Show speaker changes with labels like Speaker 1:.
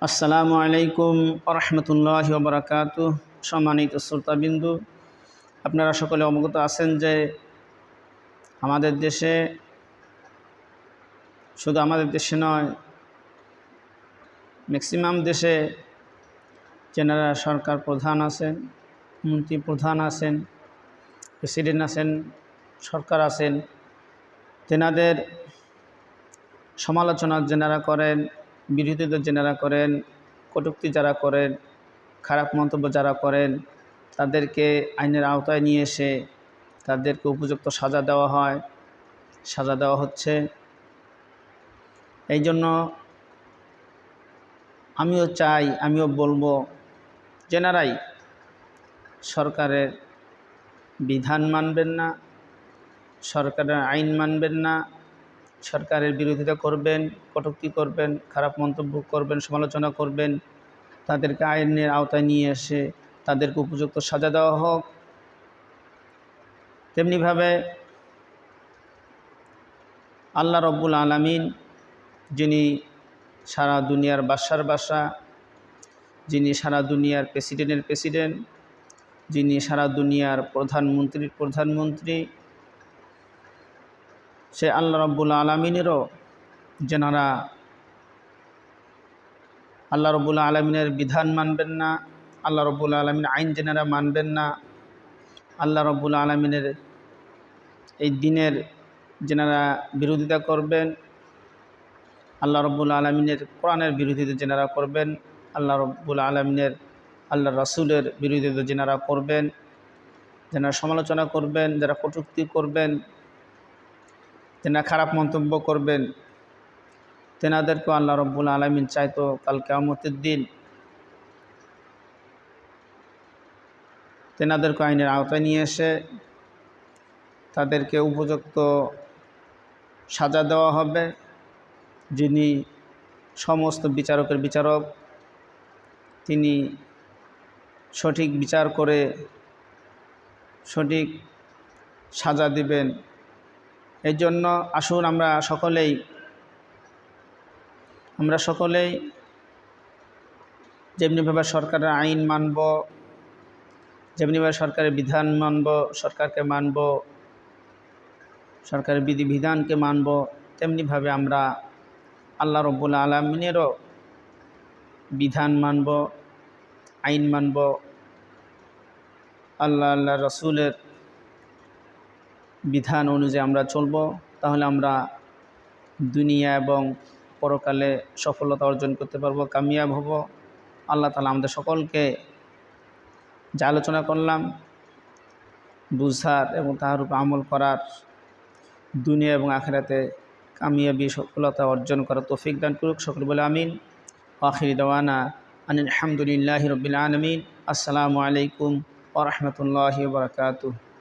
Speaker 1: আসসালামু আলাইকুম রহমতুল্লাহি ওয়া বারাকাতুহু। সম্মানিত শ্রোতাবিন্দু, আপনারা সকলে অবগত আছেন যে আমাদের দেশে, শুধু আমাদের দেশে নয়, ম্যাক্সিমাম দেশে যেনারা সরকার প্রধান আছেন, মন্ত্রী প্রধান আছেন, প্রেসিডেন্ট আছেন, সরকার আছেন, তেনাদের সমালোচনা যেনারা করেন, বিরোধিতা যেনারা করেন, কটূক্তি যারা করেন, খারাপ মন্তব্য যারা করেন, তাদেরকে আইনের আওতায় নিয়ে এসে তাদেরকে উপযুক্ত সাজা দেওয়া হয়, সাজা দেওয়া হচ্ছে। এই জন্য আমিও চাই, আমিও বলবো, যেনারাই সরকারের বিধান মানবেন না, সরকারের আইন মানবেন না, সরকারের বিরোধিতা করবেন, কটূক্তি করবেন, খারাপ মন্তব্য করবেন, সমালোচনা করবেন, তাদেরকে আইনের আওতায় নিয়ে এসে তাদেরকে উপযুক্ত সাজা দেওয়া হোক। তেমনিভাবে আল্লাহ রব্বুল আলামিন, যিনি সারা দুনিয়ার বাদশার বাদশা, যিনি সারা দুনিয়ার প্রেসিডেন্টের প্রেসিডেন্ট, যিনি সারা দুনিয়ার প্রধানমন্ত্রীর প্রধানমন্ত্রী, সে আল্লাহ রব্বুল আলামিনেরও যেনারা আল্লাহ রব্বুল আলামিনের বিধান মানবেন না, আল্লাহ রব্বুল আলামিন আইন যেনারা মানবেন না, আল্লাহ রব্বুল আলামিনের এই দিনের যেনারা বিরোধিতা করবেন, আল্লাহ রব্বুল আলামিনের কোরআনের বিরোধিতা যেনারা করবেন, আল্লাহ রব্বুল আলামিনের আল্লাহ রাসূলের বিরোধিতা যেনারা করবেন, যেনারা সমালোচনা করবেন, যারা কটূক্তি করবেন, যেনারা খারাপ মন্তব্য করবেন, তেনাদেরকেও আল্লাহ রব্বুল আলামিন চাইতো কাল কিয়ামতের দিন তেনাদেরকে আইনের আওতায় নিয়ে এসে তাদেরকে উপযুক্ত সাজা দেওয়া হবে। যিনি সমস্ত বিচারকের বিচারক, তিনি সঠিক বিচার করে সঠিক সাজা দিবেন। এই জন্য আসুন আমরা সকলেই যেমনিভাবে সরকারের আইন মানব, যেমনিভাবে সরকারের বিধান মানব, সরকারকে মানব, সরকারের বিধিবিধানকে মানব, তেমনিভাবে আমরা আল্লাহ রব্বুল আলামিনেরও বিধান মানব, আইন মানব, আল্লাহ রাসূলের বিধান অনুযায়ী আমরা চলব। তাহলে আমরা দুনিয়া এবং পরকালে সফলতা অর্জন করতে পারব, কামিয়াব হব। আল্লাহ তাআলা আমাদের সকলকে যা আলোচনা করলাম বুঝার এবং তার উপর আমল করার, দুনিয়া এবং আখিরাতে কামিয়াবি সফলতা অর্জন করার তৌফিক দান করুক। সকলে বলে আমিন। আখিরি দাওয়ানা আনিল হামদুলিল্লাহি রাব্বিল আলামিন। আসসালামু আলাইকুম ওয়া রাহমাতুল্লাহি ওয়া বারাকাতুহু।